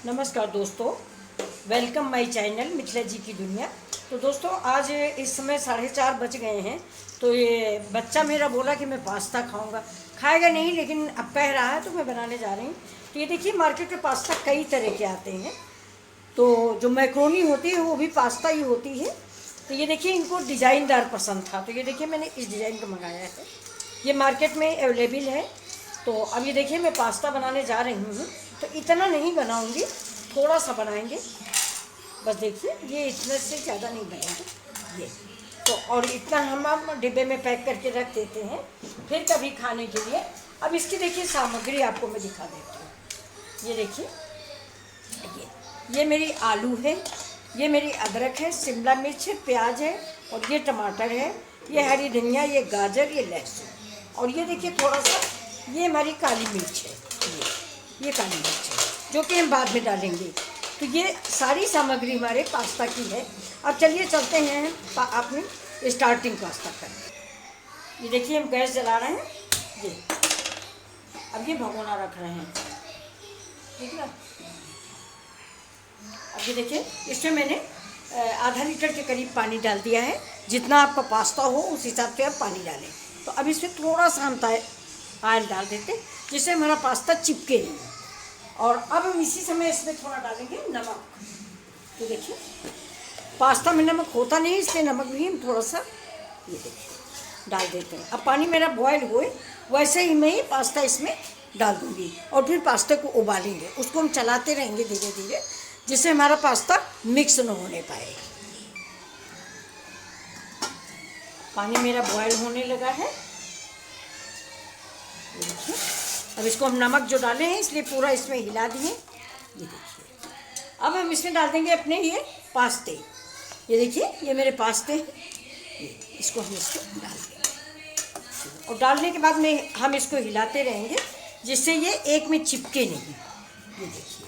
नमस्कार दोस्तों, welcome my channel Mithila जी की दुनिया। तो दोस्तों, आज इस समय 4:30 बज गए हैं। तो ये बच्चा मेरा बोला कि मैं पास्ता खाऊंगा। खाएगा नहीं, लेकिन अब कह रहा है तो मैं बनाने जा रही हूँ। तो ये देखिए, मार्केट में पास्ता कई तरह के आते हैं। तो जो मैक्रोनी होती है वो भी पास्ता ही होती है। तो ये देखिए, इनको डिज़ाइनदार पसंद था, तो ये देखिए मैंने इस डिज़ाइन का मंगाया है। ये मार्केट में अवेलेबल है। तो अब ये देखिए, मैं पास्ता बनाने जा रही हूँ। तो इतना नहीं बनाऊँगी, थोड़ा सा बनाएंगे बस। देखिए, ये इतने से ज़्यादा नहीं बनाएंगे ये। तो और इतना हम डिब्बे में पैक करके रख देते हैं फिर कभी खाने के लिए। अब इसकी देखिए सामग्री आपको मैं दिखा देती हूँ। ये देखिए, ये मेरी आलू है, ये मेरी अदरक है, शिमला मिर्च है, प्याज है, और ये टमाटर है, ये हरी धनिया, ये गाजर, ये लहसुन, और ये देखिए थोड़ा सा ये हमारी काली मिर्च है। ये काली मिर्च है जो कि हम बाद में डालेंगे। तो ये सारी सामग्री हमारे पास्ता की है। अब चलिए चलते हैं अपनी स्टार्टिंग पास्ता कर। ये देखिए, हम गैस जला रहे हैं। ये अब ये भगोना रख रहे हैं, ठीक है। अब ये देखिए, इसमें मैंने आधा लीटर के करीब पानी डाल दिया है। जितना आपका पास्ता हो उस हिसाब से आप पानी डालें। तो अब इसमें थोड़ा सा हम ऑयल डाल देते हैं जिससे हमारा पास्ता चिपके नहीं। और अब हम इसी समय इसमें थोड़ा डालेंगे नमक। तो देखिए, पास्ता में नमक होता नहीं, इसलिए नमक भी हम थोड़ा सा ये देखिए डाल देते हैं। अब पानी मेरा बॉयल हुए वैसे ही मैं ये पास्ता इसमें डाल दूँगी और फिर पास्ते को उबालेंगे। उसको हम चलाते रहेंगे धीरे धीरे, जिससे हमारा पास्ता मिक्स न होने पाए। पानी मेरा बॉयल होने लगा है। देखिए, अब इसको हम नमक जो डाले हैं इसलिए पूरा इसमें हिला दिए। ये देखिए, अब हम इसमें डाल देंगे अपने ये पास्ते। ये देखिए, ये मेरे पास्ते हैं। इसको हम इसको डाल देंगे और डालने के बाद में हम इसको हिलाते रहेंगे जिससे ये एक में चिपके नहीं। ये देखिए,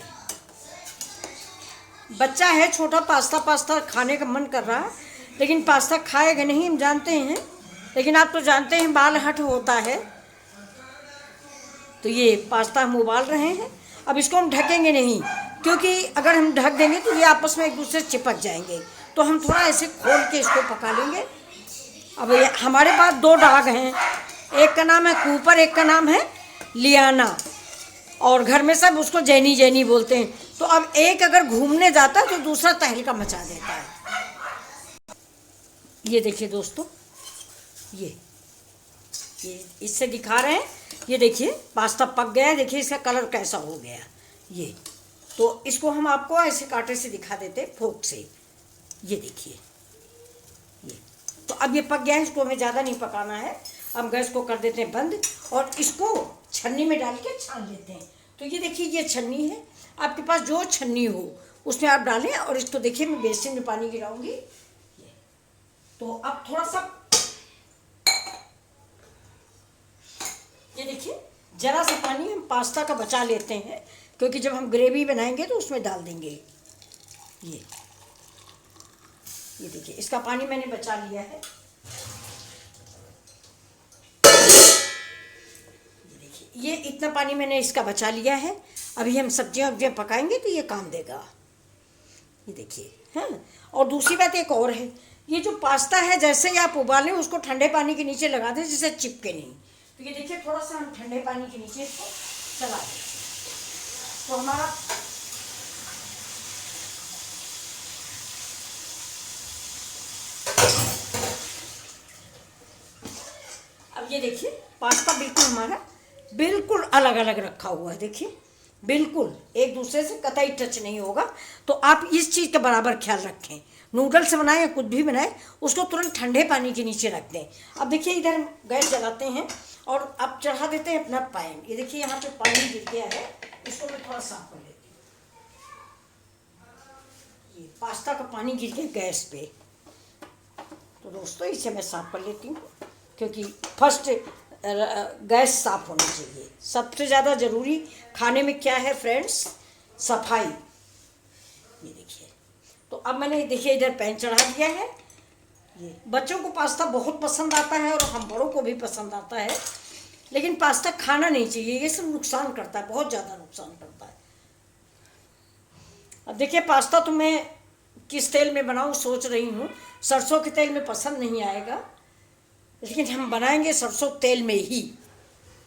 बच्चा है छोटा, पास्ता खाने का मन कर रहा है, लेकिन पास्ता खाएगा नहीं, हम जानते हैं। लेकिन आप तो जानते हैं बाल हट होता है। तो ये पास्ता हम उबाल रहे हैं। अब इसको हम ढकेंगे नहीं, क्योंकि अगर हम ढक देंगे तो ये आपस में एक दूसरे से चिपक जाएंगे। तो हम थोड़ा ऐसे खोल के इसको पका लेंगे। अब ये हमारे पास दो डाग हैं, एक का नाम है कूपर, एक का नाम है लियाना, और घर में सब उसको जैनी जैनी बोलते हैं। तो अब एक अगर घूमने जाता है तो दूसरा तहलका मचा देता है। ये देखिए दोस्तों, ये इससे दिखा रहे हैं। ये देखिए, पास्ता पक गया है। देखिए इसका कलर कैसा हो गया ये। तो इसको हम आपको ऐसे कांटे से दिखा देते हैं, फोक से। ये देखिए, ये तो अब ये पक गया है। इसको हमें ज़्यादा नहीं पकाना है। हम गैस को कर देते हैं बंद और इसको छन्नी में डाल के छान लेते हैं। तो ये देखिए, ये छन्नी है। आपके पास जो छन्नी हो उसमें आप डालें। और इसको देखिए, मैं बेसिन में पानी गिराऊंगी। तो अब थोड़ा सा ये देखिए, जरा सा पानी हम पास्ता का बचा लेते हैं, क्योंकि जब हम ग्रेवी बनाएंगे तो उसमें डाल देंगे। ये देखिए, इसका पानी मैंने बचा लिया है। ये देखिए, ये इतना पानी मैंने इसका बचा लिया है। अभी हम सब्जियां पकाएंगे तो ये काम देगा। ये देखिए, हाँ। और दूसरी बात एक और है, ये जो पास्ता है जैसे ही आप उबालें उसको ठंडे पानी के नीचे लगा दें जिससे चिपके नहीं। तो ये देखिए, थोड़ा सा हम ठंडे पानी के नीचे इसको चला दें तो हमारा अब ये देखिए, पास्ता बिल्कुल हमारा बिल्कुल अलग अलग रखा हुआ है। देखिए, बिल्कुल एक दूसरे से कतई टच नहीं होगा। तो आप इस चीज़ का बराबर ख्याल रखें। नूडल्स बनाएं या कुछ भी बनाएं, उसको तुरंत ठंडे पानी के नीचे रख दें। अब देखिए, इधर हम गैस जलाते हैं और अब चढ़ा देते हैं अपना पैन। ये देखिए, यहाँ पे पानी गिर गया है, इसको मैं थोड़ा साफ कर लेती हूँ। ये पास्ता का पानी गिर गया गैस पे। तो दोस्तों, इसे मैं साफ कर लेती हूँ, क्योंकि फर्स्ट गैस साफ होनी चाहिए। सबसे ज़्यादा ज़रूरी खाने में क्या है फ्रेंड्स? सफाई। ये देखिए, तो अब मैंने देखिए इधर पैन चढ़ा दिया है। ये बच्चों को पास्ता बहुत पसंद आता है और हम बड़ों को भी पसंद आता है। लेकिन पास्ता खाना नहीं चाहिए, ये सब नुकसान करता है, बहुत ज़्यादा नुकसान करता है। अब देखिए पास्ता तो मैं किस तेल में बनाऊँ सोच रही हूँ। सरसों के तेल में पसंद नहीं आएगा, लेकिन हम बनाएंगे सरसों तेल में ही।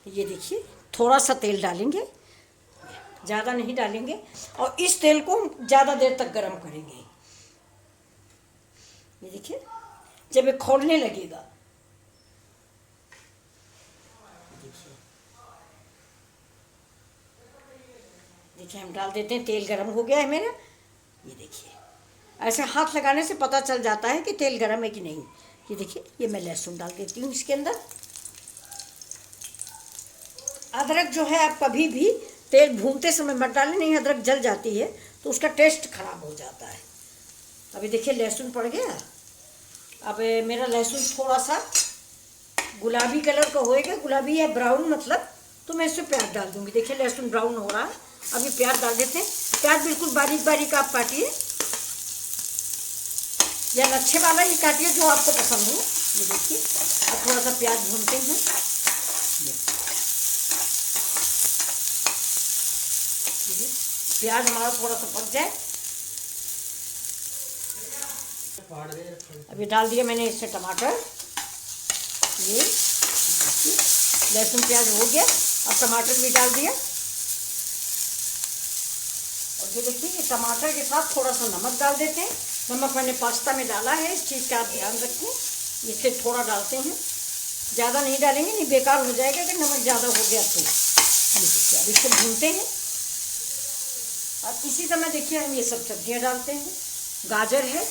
ये देखिए थोड़ा सा तेल डालेंगे, ज़्यादा नहीं डालेंगे, और इस तेल को ज़्यादा देर तक गर्म करेंगे। ये देखिए जब ये खौलने लगेगा, देखिए हम डाल देते हैं। तेल गर्म हो गया है मेरा। ये देखिए ऐसे हाथ लगाने से पता चल जाता है कि तेल गर्म है कि नहीं। ये देखिए ये मैं लहसुन डाल देती हूँ इसके अंदर। अदरक जो है आप कभी भी तेल भूनते समय मत डालें, नहीं अदरक जल जाती है तो उसका टेस्ट खराब हो जाता है। अभी देखिए लहसुन पड़ गया। अब मेरा लहसुन थोड़ा सा गुलाबी कलर का होएगा, गुलाबी या ब्राउन मतलब, तो मैं इसमें प्याज डाल दूँगी। देखिए लहसुन ब्राउन हो रहा है। अभी प्याज डाल देते हैं। प्याज बिल्कुल बारीक बारीक आप काटिए, या लच्छे वाला ही काटिए जो आपको पसंद हो। ये देखिए अब थोड़ा सा प्याज भूनते हैं। प्याज हमारा थोड़ा सा पक जाए। अभी डाल दिया मैंने इससे टमाटर। ये लहसुन प्याज हो गया, अब टमाटर भी डाल दिया। और ये देखिए ये टमाटर के साथ थोड़ा सा नमक डाल देते हैं। नमक मैंने पास्ता में डाला है, इस चीज़ का आप ध्यान रखें। इससे थोड़ा डालते हैं, ज़्यादा नहीं डालेंगे, नहीं बेकार हो जाएगा अगर नमक ज़्यादा हो गया तो। ये देखिए अब इसको भूनते हैं। अब इसी समय देखिए हम ये सब सब्जियाँ डालते हैं। गाजर है,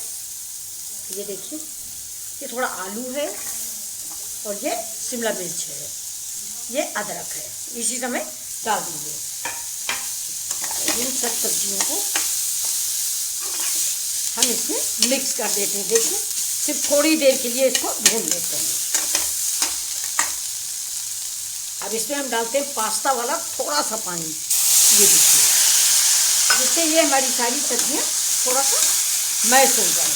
ये देखिए, ये थोड़ा आलू है, और ये शिमला मिर्च है, ये अदरक है। इसी समय डाल दीजिए इन सब सब्जियों को। हम इसमें मिक्स कर देते हैं। देखिए सिर्फ थोड़ी देर के लिए इसको भून लेते हैं। अब इसमें हम डालते हैं पास्ता वाला थोड़ा सा पानी। ये देखिए जिससे ये हमारी सारी सब्जियां थोड़ा सा मैश हो जाए।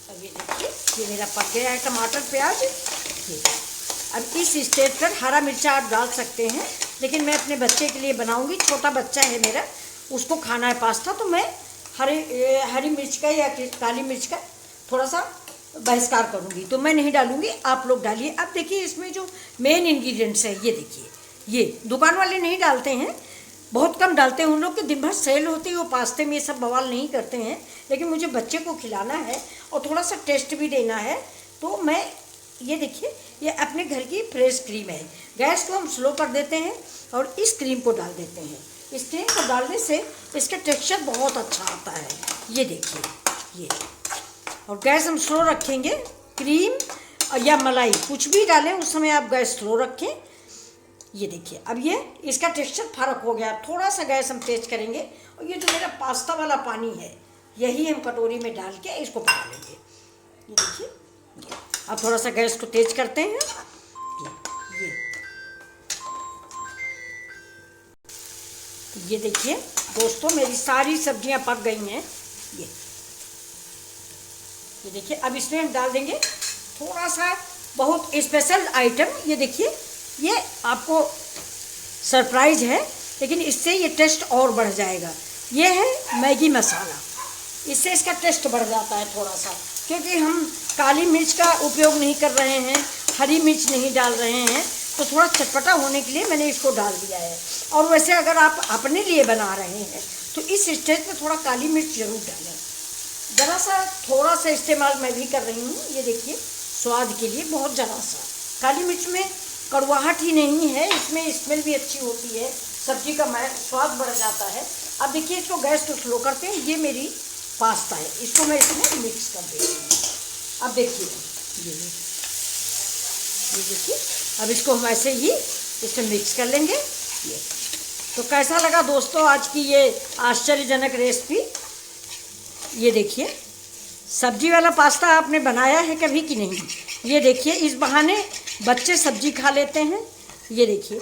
अब ये देखिए ये मेरा पक गया है टमाटर प्याज। अब इस स्टेज पर हरा मिर्चा आप डाल सकते हैं, लेकिन मैं अपने बच्चे के लिए बनाऊंगी। छोटा बच्चा है मेरा, उसको खाना है पास्ता, तो मैं हरी मिर्च का या काली मिर्च का थोड़ा सा बहिष्कार करूंगी, तो मैं नहीं डालूंगी, आप लोग डालिए। अब देखिए इसमें जो मेन इंग्रेडिएंट्स है, ये देखिए, ये दुकान वाले नहीं डालते हैं, बहुत कम डालते हैं। उन लोग की दिन भर सेल होती है, वो पास्ते में ये सब बवाल नहीं करते हैं, लेकिन मुझे बच्चे को खिलाना है और थोड़ा सा टेस्ट भी देना है, तो मैं ये देखिए ये अपने घर की फ्रेश क्रीम है। गैस को हम स्लो कर देते हैं और इस क्रीम को डाल देते हैं। इस क्रीम को डालने से इसका टेक्सचर बहुत अच्छा आता है। ये देखिए ये, और गैस हम स्लो रखेंगे। क्रीम या मलाई कुछ भी डालें उस समय आप गैस स्लो रखें। ये देखिए अब ये इसका टेक्सचर फ़र्क हो गया। थोड़ा सा गैस हम तेज करेंगे, और ये जो मेरा पास्ता वाला पानी है यही हम कटोरी में डाल के इसको पका लेंगे। ये देखिए अब थोड़ा सा गैस को तेज करते हैं। ये देखिए दोस्तों मेरी सारी सब्जियां पक गई हैं। ये देखिए अब इसमें हम डाल देंगे थोड़ा सा बहुत स्पेशल आइटम। ये देखिए ये आपको सरप्राइज है, लेकिन इससे ये टेस्ट और बढ़ जाएगा। ये है मैगी मसाला, इससे इसका टेस्ट बढ़ जाता है थोड़ा सा, क्योंकि हम काली मिर्च का उपयोग नहीं कर रहे हैं, हरी मिर्च नहीं डाल रहे हैं, तो थोड़ा चटपटा होने के लिए मैंने इसको डाल दिया है। और वैसे अगर आप अपने लिए बना रहे हैं तो इस स्टेज पे थोड़ा काली मिर्च ज़रूर डालें, ज़रा सा थोड़ा सा इस्तेमाल मैं भी कर रही हूँ। ये देखिए स्वाद के लिए बहुत ज़रा सा। काली मिर्च में कड़वाहट ही नहीं है, इसमें स्मेल भी अच्छी होती है, सब्जी का स्वाद बढ़ जाता है। अब देखिए इसको गैस को स्लो करते हैं। ये मेरी पास्ता है, इसको मैं इसमें मिक्स कर देती हूँ। अब देखिए ये देखिए अब इसको हम ऐसे ही इसमें मिक्स कर लेंगे। ये तो कैसा लगा दोस्तों आज की ये आश्चर्यजनक रेसिपी। ये देखिए सब्जी वाला पास्ता आपने बनाया है कभी कि नहीं? ये देखिए इस बहाने बच्चे सब्जी खा लेते हैं। ये देखिए,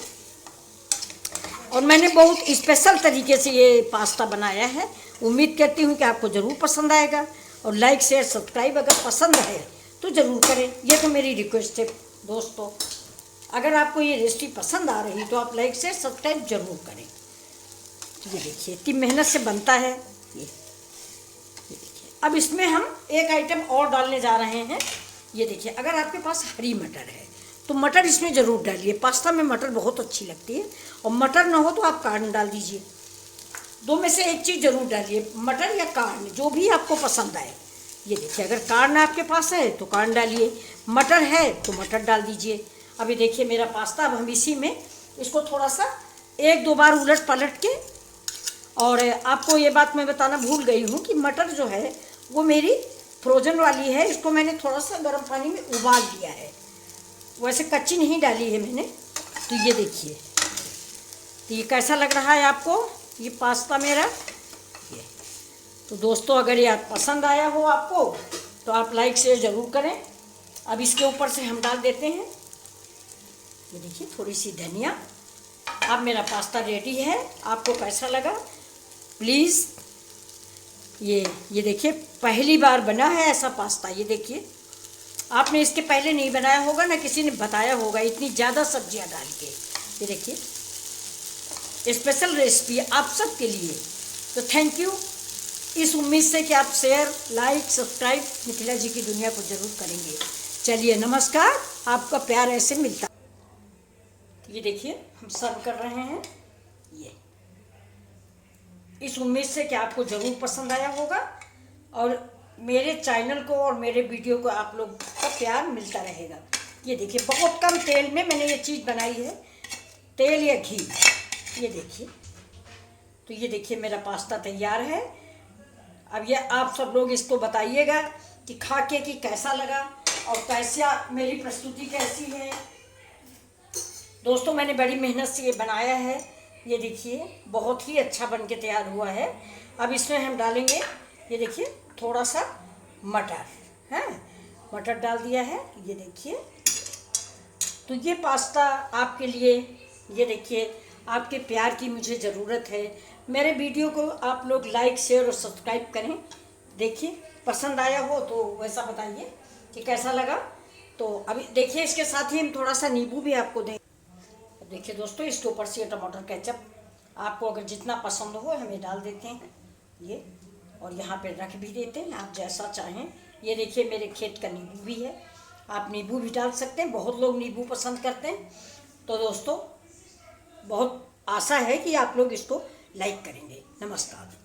और मैंने बहुत स्पेशल तरीके से ये पास्ता बनाया है। उम्मीद करती हूँ कि आपको ज़रूर पसंद आएगा, और लाइक शेयर सब्सक्राइब अगर पसंद है तो ज़रूर करें। ये तो मेरी रिक्वेस्ट है दोस्तों। अगर आपको ये रेसिपी पसंद आ रही तो आप लाइक से सब्सक्राइब जरूर करें। ये देखिए इतनी मेहनत से बनता है ये देखिए। अब इसमें हम एक आइटम और डालने जा रहे हैं। ये देखिए, अगर आपके पास हरी मटर है तो मटर इसमें ज़रूर डालिए। पास्ता में मटर बहुत अच्छी लगती है, और मटर ना हो तो आप कार्न डाल दीजिए। दो में से एक चीज़ ज़रूर डालिए, मटर या कार्न, जो भी आपको पसंद आए। ये देखिए, अगर कार्न आपके पास है तो कार्न डालिए, मटर है तो मटर डाल दीजिए। अभी देखिए मेरा पास्ता, अब हम इसी में इसको थोड़ा सा एक दो बार उलट पलट के, और आपको ये बात मैं बताना भूल गई हूँ कि मटर जो है वो मेरी फ्रोजन वाली है। इसको मैंने थोड़ा सा गर्म पानी में उबाल दिया है, वैसे कच्ची नहीं डाली है मैंने। तो ये देखिए, तो ये कैसा लग रहा है आपको ये पास्ता मेरा। ये तो दोस्तों, अगर ये पसंद आया हो आपको तो आप लाइक शेयर ज़रूर करें। अब इसके ऊपर से हम डाल देते हैं, ये देखिए, थोड़ी सी धनिया। अब मेरा पास्ता रेडी है। आपको कैसा लगा प्लीज़, ये देखिए, पहली बार बना है ऐसा पास्ता। ये देखिए, आपने इसके पहले नहीं बनाया होगा, ना किसी ने बताया होगा इतनी ज़्यादा सब्जियां डाल के। ये देखिए, स्पेशल रेसिपी आप सब के लिए। तो थैंक यू, इस उम्मीद से कि आप शेयर लाइक सब्सक्राइब मिथिला जी की दुनिया को ज़रूर करेंगे। चलिए नमस्कार, आपका प्यार ऐसे मिलता। ये देखिए, हम सर्व कर रहे हैं। ये इस उम्मीद से कि आपको ज़रूर पसंद आया होगा, और मेरे चैनल को और मेरे वीडियो को आप लोग का प्यार मिलता रहेगा। ये देखिए, बहुत कम तेल में मैंने ये चीज़ बनाई है, तेल या घी। ये देखिए, तो ये देखिए मेरा पास्ता तैयार है। अब ये आप सब लोग इसको बताइएगा कि खा के कि कैसा लगा और कैसा मेरी प्रस्तुति कैसी है। दोस्तों, मैंने बड़ी मेहनत से ये बनाया है। ये देखिए, बहुत ही अच्छा बन के तैयार हुआ है। अब इसमें हम डालेंगे, ये देखिए, थोड़ा सा मटर है, मटर डाल दिया है। ये देखिए, तो ये पास्ता आपके लिए, ये देखिए, आपके प्यार की मुझे ज़रूरत है। मेरे वीडियो को आप लोग लाइक शेयर और सब्सक्राइब करें। देखिए, पसंद आया हो तो वैसा बताइए कि कैसा लगा। तो अभी देखिए, इसके साथ ही हम थोड़ा सा नींबू भी आपको दें। देखिए दोस्तों, इसके ऊपर से टमाटर केचप आपको अगर जितना पसंद हो हमें डाल देते हैं ये, और यहाँ पे रख भी देते हैं, आप जैसा चाहें। ये देखिए, मेरे खेत का नींबू भी है, आप नींबू भी डाल सकते हैं। बहुत लोग नींबू पसंद करते हैं। तो दोस्तों, बहुत आशा है कि आप लोग इसको लाइक करेंगे। नमस्कार।